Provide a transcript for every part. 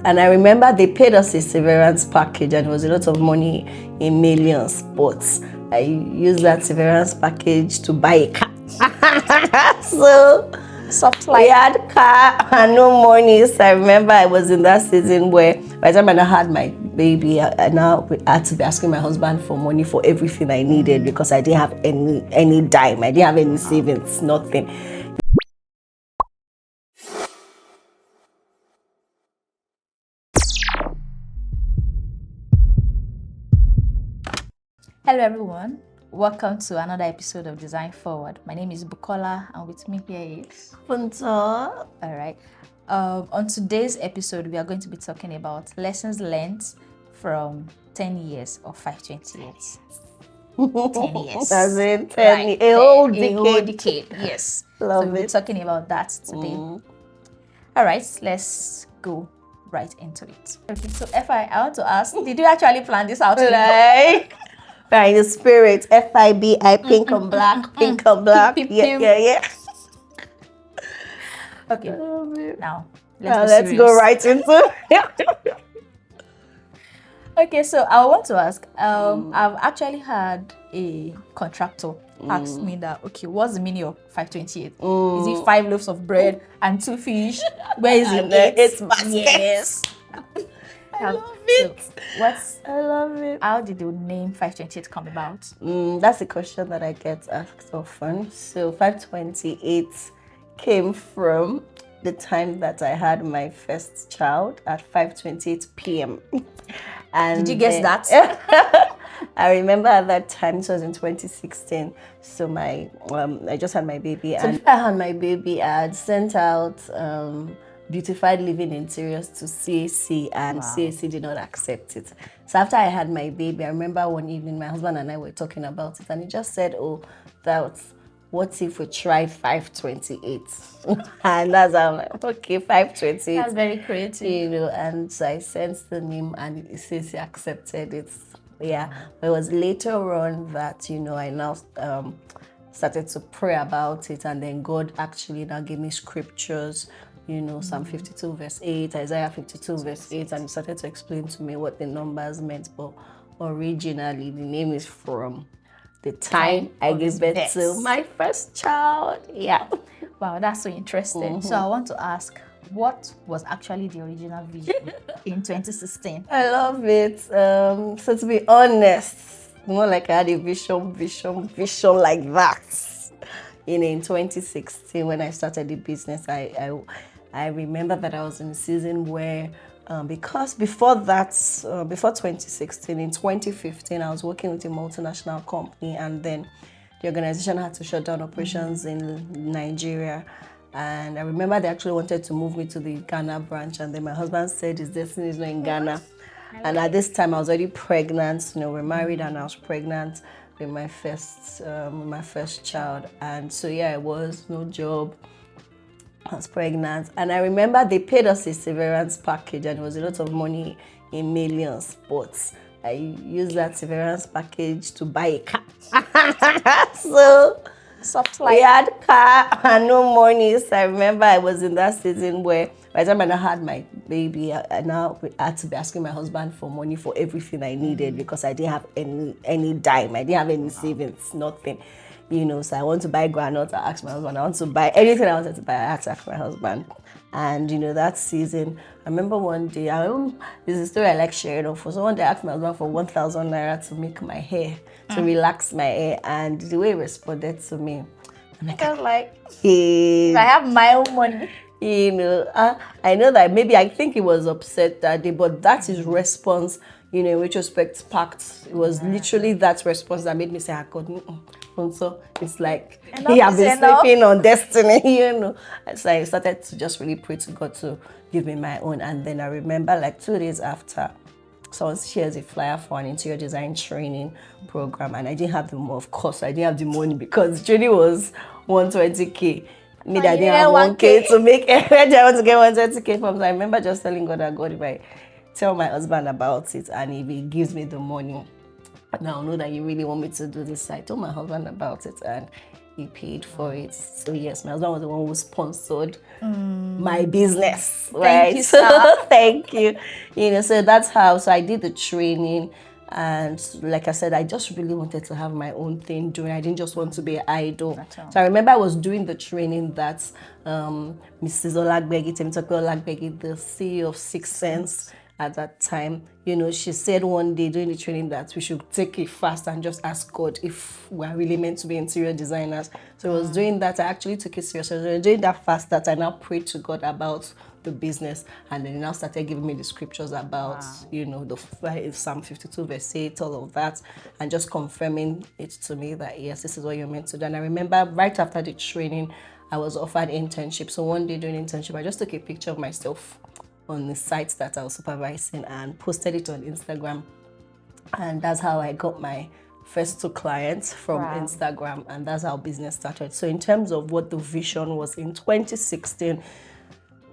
And I remember they paid us a severance package, and it was a lot of money, in millions. But I used that severance package to buy a car. So Soft we life. had car and no money. So I remember I was in that season where by the time I had my baby, I now had to be asking my husband for money for everything I needed because I didn't have any dime. I didn't have any savings, nothing. Hello everyone, welcome to another episode of Design Forward. My name is Bukola and with me here is Punto. Alright. On today's episode we are going to be talking about lessons learned from 10 years of FIVE28. 10 years. That's it, Right, a whole decade. Yes. Love so we'll be it. talking about that today. Alright, let's go right into it. Okay, so I want to ask, did you actually plan this out? Like, by the spirit, FIBI, pink and black, pink and black. Yeah. Okay, now Let's go right into it. Okay, so I want to ask, I've actually had a contractor ask me that, okay, what's the meaning of FIVE28? Is it 5 loaves of bread and 2 fish? Where is it? It's basket. Yes. I love it. I love it. How did the name FIVE28 come about? That's a question that I get asked often. So FIVE28 came from the time that I had my first child at 5:28 p.m. And did you guess that? I remember at that time, it was in 2016. So I just had my baby, and I had my baby. I had sent out beautified living interiors to CAC, and CAC did not accept it. So after I had my baby, I remember one evening my husband and I were talking about it, and he just said, "Oh, what if we try 5:28?" And that's how I'm like, okay, 5:28. That's very creative. You know, and so I sent the name and CAC accepted it. Yeah, but it was later on that, I now started to pray about it, and then God actually now gave me scriptures, Psalm 52 verse 8, Isaiah 52 verse 8, and he started to explain to me what the numbers meant. But originally, the name is from the time I gave birth to my first child. Yeah. Wow, that's so interesting. So I want to ask, what was actually the original vision in 2016? I love it. So to be honest, more like I had a vision like that. In 2016, when I started the business, I remember that I was in a season where, because before 2016, in 2015, I was working with a multinational company, and then the organization had to shut down operations in Nigeria. And I remember they actually wanted to move me to the Ghana branch, and then my husband said his destiny is not in Ghana. And at this time, I was already pregnant. We're married, and I was pregnant with my first child. And so I was no job. I was pregnant, and I remember they paid us a severance package, and it was a lot of money, in millions. But I used that severance package to buy a car. So soft life. we had car and no money. So I remember I was in that season where by the time I had my baby, I now had to be asking my husband for money for everything I needed because I didn't have any dime. I didn't have any savings, nothing. So I want to buy granola, I asked my husband. I want to buy anything I wanted to buy, I had to ask my husband. And that season, I remember one day, this is a story I like sharing often. So one day I asked my husband for 1,000 naira to make my hair, to relax my hair, and the way he responded to me, I'm like, hey. If I have my own money. I know that maybe I think he was upset that day, but that is response, in retrospect, sparked. It was literally that response that made me say, I couldn't. So it's like he has been sleeping on destiny, So I started to just really pray to God to give me my own. And then I remember 2 days after, someone shares a flyer for an interior design training program, and I didn't have the money. Of course, I didn't have the money because the training was 120K. I didn't have 1K to make. Where did I want to get 120K from? So I remember just telling God that, God, if I tell my husband about it and if he gives me the money, now I know that you really want me to do this. So I told my husband about it, and he paid for it. So yes, my husband was the one who sponsored my business, right? Thank you, sir. Thank you. So that's how. So I did the training, and like I said, I just really wanted to have my own thing doing. I didn't just want to be an idol. So I remember I was doing the training that Mrs. Olagbegi, Temitope Olagbegi, the CEO of Six Sense at that time, she said one day during the training that we should take it fast and just ask God if we're really meant to be interior designers. So I was doing that. I actually took it seriously. I was doing that fast that I now prayed to God about the business, and then he now started giving me the scriptures about, the Psalm 52 verse 8, all of that, and just confirming it to me that yes, this is what you're meant to do. And I remember right after the training, I was offered internship. So one day during internship, I just took a picture of myself on the sites that I was supervising and posted it on Instagram. And that's how I got my first 2 clients from Instagram, and that's how business started. So in terms of what the vision was in 2016,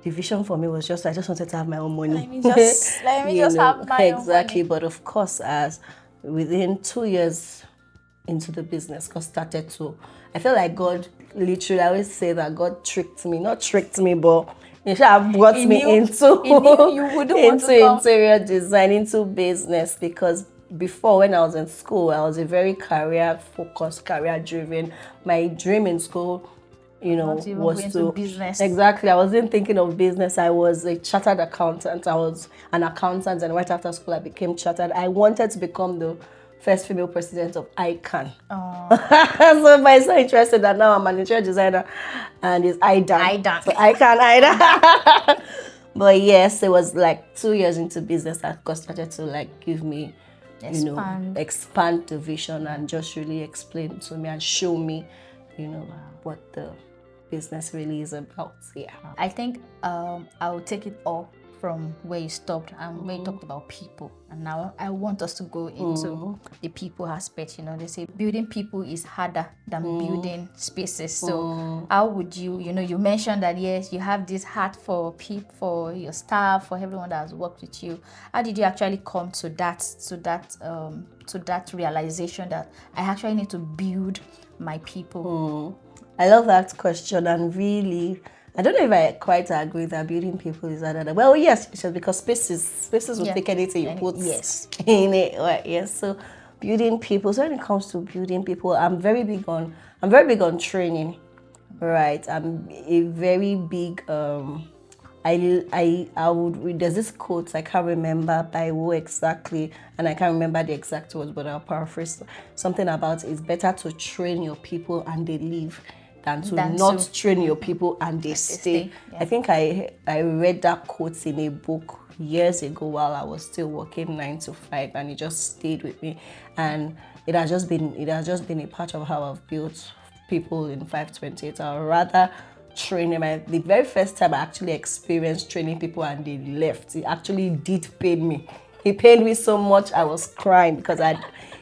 the vision for me was I just wanted to have my own money. Let me just have my own exactly. money. But of course, as within 2 years into the business, God started to, I feel like God literally, I always say that God tricked me, not tricked me, but he should have brought me into interior design, into business, because before, when I was in school, I was a very career-focused, career-driven. My dream in school, was to business. Exactly. I wasn't thinking of business. I was a chartered accountant. I was an accountant, and right after school, I became chartered. I wanted to become the first female president of ICANN. So I'm so interested that now I'm an interior designer, and it's IDAN. So ICANN. But yes, it was like 2 years into business that God started to give me, expand the vision and just really explain to me and show me, what the business really is about. Yeah. I think I'll take it all from where you stopped and where you talked about people, and now I want us to go into the people aspect. They say building people is harder than building spaces. So how would you, you mentioned that yes, you have this heart for people, for your staff, for everyone that has worked with you. How did you actually come to that realization that I actually need to build my people? I love that question, and really, I don't know if I quite agree that building people is harder. Well, yes, because spaces will take anything you put in it. Right? Yes, so building people. So when it comes to building people, I'm very big on training. Right, I'm a very big I would read, there's this quote, I can't remember by who exactly, and I can't remember the exact words, but I'll paraphrase something about it's better to train your people and they leave than to train your people and they stay. Yeah. I think I read that quote in a book years ago while I was still working 9 to 5, and it just stayed with me, and it has just been a part of how I've built people in 528. I'd rather train them. The very first time I actually experienced training people and they left, it actually did pain me. It pained me so much I was crying because I'd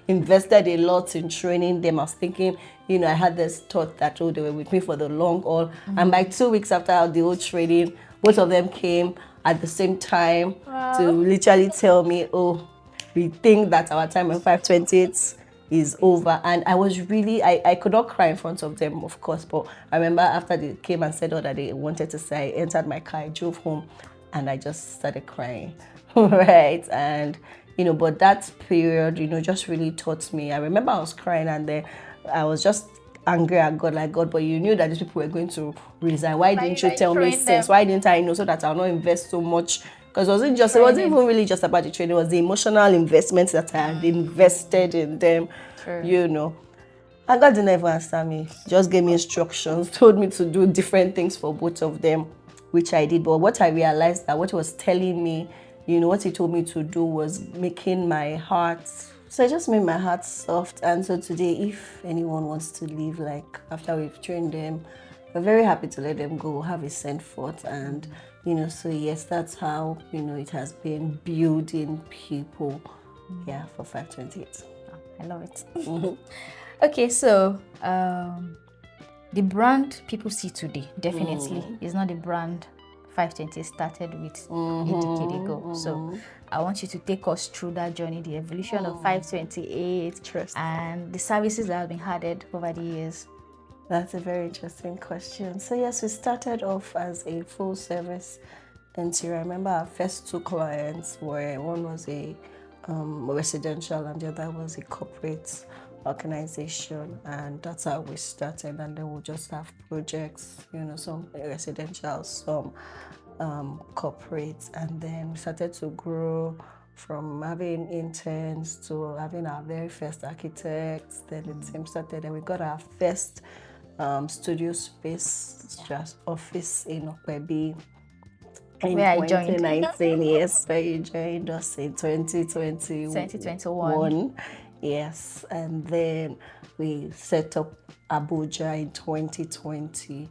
invested a lot in training them. I was thinking, I had this thought that they were with me for the long haul. And by 2 weeks after the whole training, both of them came at the same time to literally tell me, we think that our time in 528 is over. And I was really, I could not cry in front of them, of course, but I remember after they came and said all that they wanted to say, I entered my car, I drove home, and I just started crying. Right? And but that period, just really taught me. I remember I was crying, and then I was just angry at God, like, God, but you knew that these people were going to resign. Why didn't you tell me since? Why didn't I know, so that I'll not invest so much? Because it wasn't even really just about the training, it was the emotional investments that I had invested in them, And God didn't ever answer me. Just gave me instructions, told me to do different things for both of them, which I did. But what I realized that what he was telling me, what he told me to do was making my heart. So I just made my heart soft. And so today, if anyone wants to leave, after we've trained them, we're very happy to let them go, have a send forth. And, so yes, that's how, it has been building people, for 528. I love it. Okay, so the brand people see today definitely is not the brand 528 started with a decade ago. So I want you to take us through that journey, the evolution of 528 and the services that have been added over the years. That's a very interesting question. So yes, we started off as a full service interior. I remember our first two clients were, one was a residential and the other was a corporate organization, and that's how we started. And then we'll just have projects, some residential, some corporate, and then we started to grow from having interns to having our very first architects. Then the team started, and we got our first studio space, just office in Okwebi in Where I joined. 2019. Yes, where you joined us in 2021. Yes, and then we set up Abuja in 2020,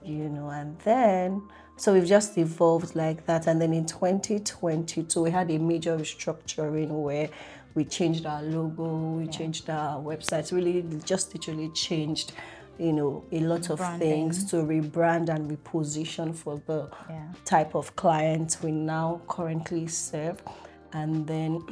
and then so we've just evolved like that. And then in 2022, we had a major restructuring where we changed our logo, we changed our websites, really just literally changed, a lot of things to rebrand and reposition for the type of clients we now currently serve. And then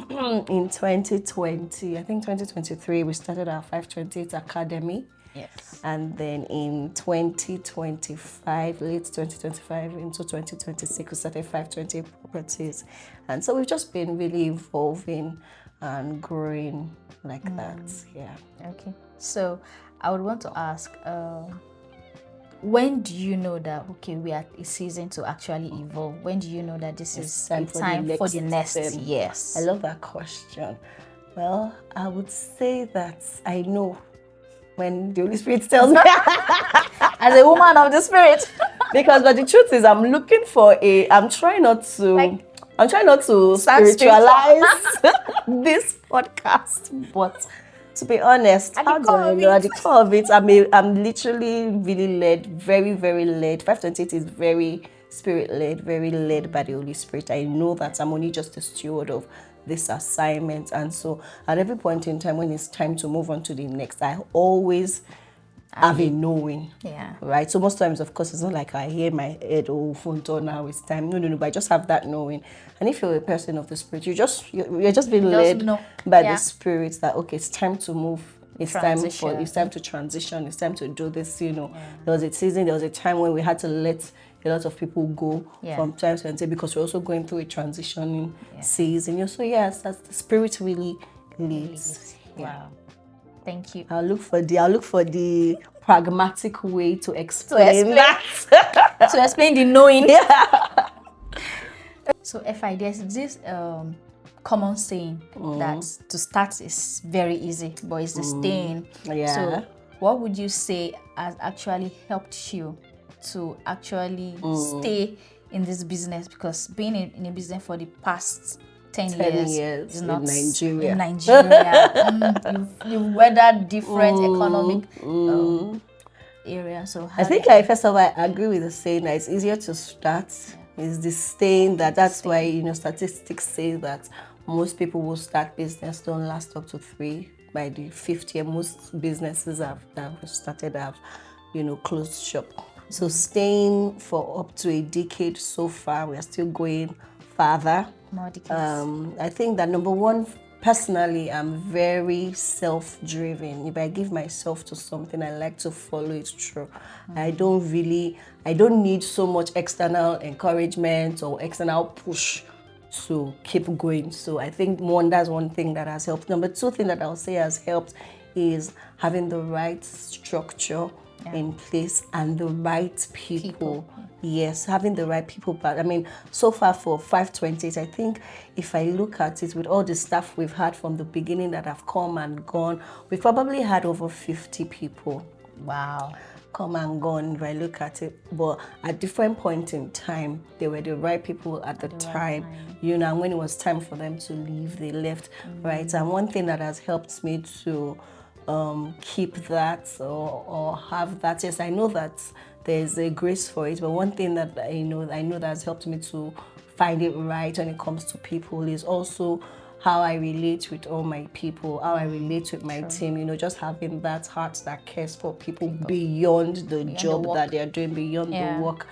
in 2020, I think 2023, we started our 528 Academy. Yes. And then in 2025, late 2025 into 2026, we started 528 Properties. And so we've just been really evolving and growing like that. Yeah. Okay. So I would want to ask, when do you know that, okay, we are a season to actually evolve? When do you know that this is time for the next? Yes. I love that question. Well, I would say that I know when the Holy Spirit tells me. As a woman of the Spirit. Because, but the truth is, I'm trying not to spiritualize this podcast, but to be honest, how do I know? At the core of it, I'm literally really led, very, very led. 528 is very spirit-led, very led by the Holy Spirit. I know that I'm only just a steward of this assignment. And so at every point in time, when it's time to move on to the next, I always have a knowing. Yeah. Right? So most times, of course, it's not like I hear my head, now it's time. No, but I just have that knowing. And if you're a person of the Spirit, you're just being led by the Spirit that, okay, it's time to move. It's time to transition. It's time to do this, There was a season, there was a time when we had to let a lot of people go from time to time because we're also going through a transitioning season. So yes, that's the Spirit really leads. Wow. Thank you. I'll look for the pragmatic way to explain that. To explain the knowing. Yeah. So there's this common saying that to start is very easy, but it's the staying. Yeah. So what would you say has actually helped you to actually stay in this business? Because being in a business for the past 10 years is not in Nigeria. You've weathered different economic areas. So I think I agree with the saying that it's easier to start. Is the staying that's why statistics say that most people who start business don't last up to 3. By the 5th year, most businesses that have started have closed shop. So staying for up to a decade so far, we are still going farther. More decades. I think that number one, personally, I'm very self-driven. If I give myself to something, I like to follow it through. I don't need so much external encouragement or external push to keep going. So I think that's one thing that has helped. Number two thing that I'll say has helped is having the right structure in place and the right people. Yes, having the right people. But I mean, so far for 528, I think if I look at it with all the staff we've had from the beginning that have come and gone, we've probably had over 50 people. Wow. Come and gone if I look at it. But at different points in time, they were the right people at the time. And when it was time for them to leave, they left. Right. And one thing that has helped me to keep that or have that, yes, I know that there's a grace for it, but one thing that I know that has helped me to find it right when it comes to people is also how I relate with all my people, how I relate with my team, just having that heart that cares for people beyond the job that they're doing, beyond the work,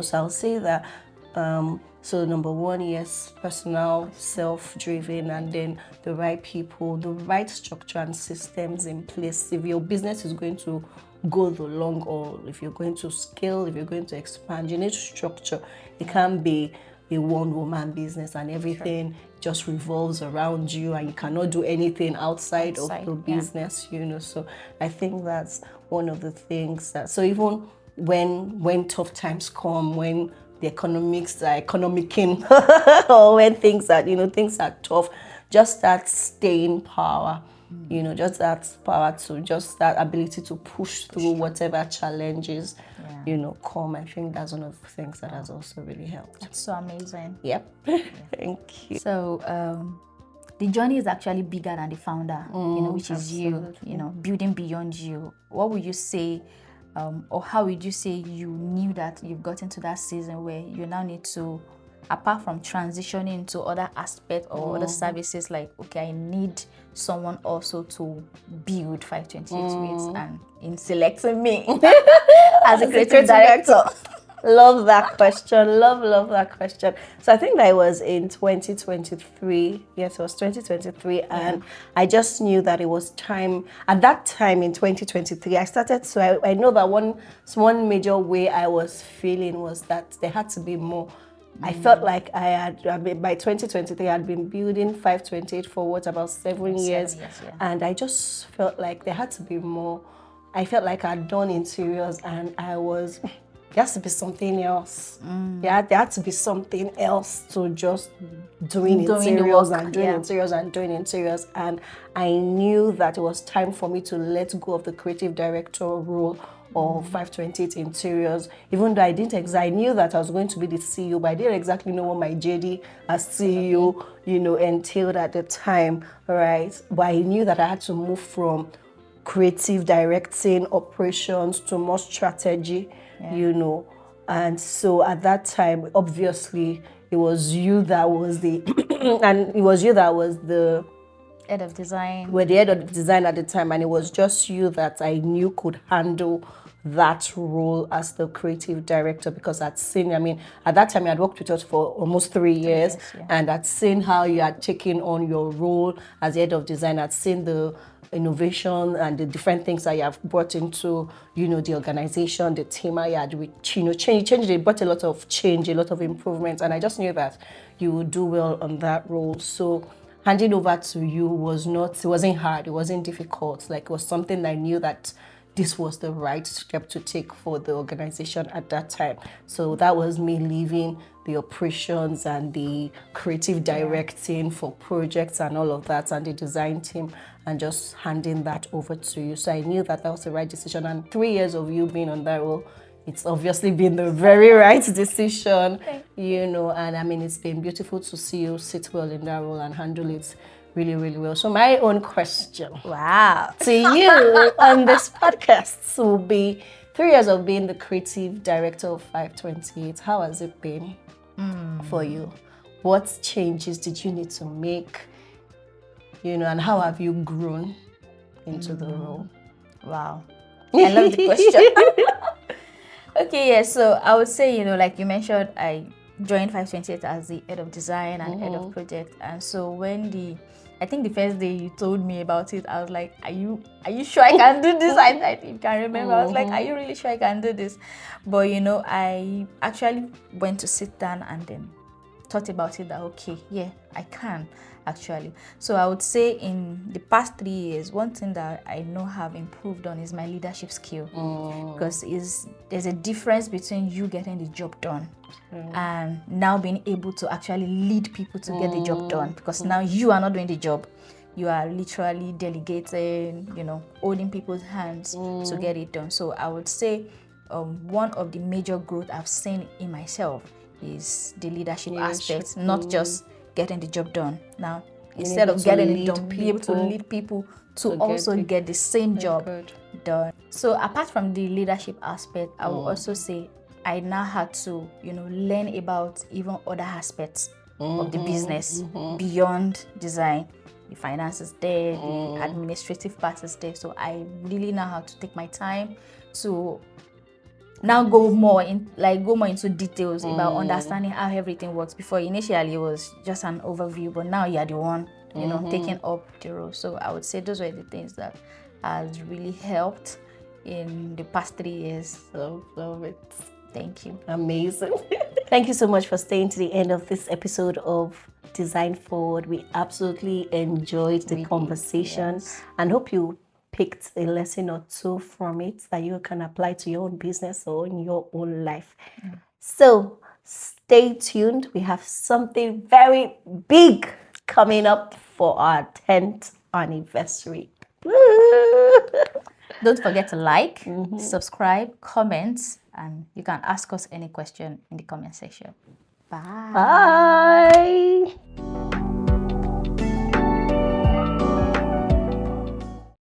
So I'll say that So number one, yes, personal, self-driven, and then the right people, the right structure and systems in place. If your business is going to go the long haul, if you're going to scale, if you're going to expand, you need structure. It can't be a one-woman business and everything just revolves around you, and you cannot do anything outside of the business, So I think that's one of the things that, so even when tough times come, when the economics are economicing, or when things are tough, just that staying power, just that power to, just that ability to push through whatever challenges, come. I think that's one of the things that has also really helped. That's so amazing. Yep. Thank you. So the journey is actually bigger than the founder, which is you, building beyond you. What would you say, or how would you say you knew that you've gotten to that season where you now need to, apart from transitioning to other aspects or other services, like, okay, I need someone also to build 528 with, and in selecting me as a creative director? Love that question. Love that question. So I think that was in 2023. Yes, it was 2023. And I just knew that it was time. At that time in 2023, I started. So I know that one major way I was feeling was that there had to be more. I felt like by 2023, I had been building 528 for about 7 years. And I just felt like there had to be more. I felt like I'd done interiors, and there has to be something else. Yeah, there had to be something else to just doing interiors and doing interiors and doing interiors. And I knew that it was time for me to let go of the creative director role of 528 Interiors. Even though I knew that I was going to be the CEO, but I didn't exactly know what my JD as CEO, entailed at the time, right? But I knew that I had to move from creative directing operations to more strategy, And so at that time, obviously, it was you that was the, and it was you that was the head of design. We're the head of design at the time, and it was just you that I knew could handle that role as the creative director, because I'd seen, at that time, you had worked with us for almost 3 years, and I'd seen how you had taken on your role as the head of design. I'd seen the innovation and the different things that you have brought into, the organization, the team. You had, changed. It brought a lot of change, a lot of improvements, and I just knew that you would do well on that role. So handing over to you it wasn't hard, it wasn't difficult. Like, it was something I knew that this was the right step to take for the organization at that time. So that was me leaving the operations and the creative directing for projects and all of that, and the design team, and just handing that over to you. So I knew that was the right decision. And 3 years of you being on that role, it's obviously been the very right decision, and it's been beautiful to see you sit well in that role and handle it really, really well. So my own question to you on this podcast will be 3 years of being the creative director of 528. How has it been for you? What changes did you need to make? And how have you grown into the role? Wow. I love the question. Okay, so I would say, like you mentioned, I joined 528 as the head of design and head of project. And so I think the first day you told me about it, I was like, are you sure I can do this? I you can remember, I was like, are you really sure I can do this? But, I actually went to sit down and then thought about it that, okay, yeah, I can actually. So I would say in the past 3 years, one thing that I know have improved on is my leadership skill. Because there's a difference between you getting the job done and now being able to actually lead people to get the job done. Because now you are not doing the job. You are literally delegating, holding people's hands to get it done. So I would say one of the major growth I've seen in myself is the leadership aspect, not just getting the job done. Now, instead of getting it done, be able to lead people to also get the same job done. So apart from the leadership aspect, I will also say I now had to, learn about even other aspects of the business beyond design. The finance is there, the administrative part is there. So I really know how to take my time to now go more into details about understanding how everything works. Before, initially it was just an overview, but now you're the one, taking up the role. So I would say those were the things that has really helped in the past 3 years. Love it. Thank you. Amazing. Thank you so much for staying to the end of this episode of Design Forward. We absolutely enjoyed the conversation, and hope you picked a lesson or two from it that you can apply to your own business or in your own life. So stay tuned. We have something very big coming up for our 10th anniversary. Don't forget to like, subscribe, comment, and you can ask us any question in the comment section. Bye. Bye.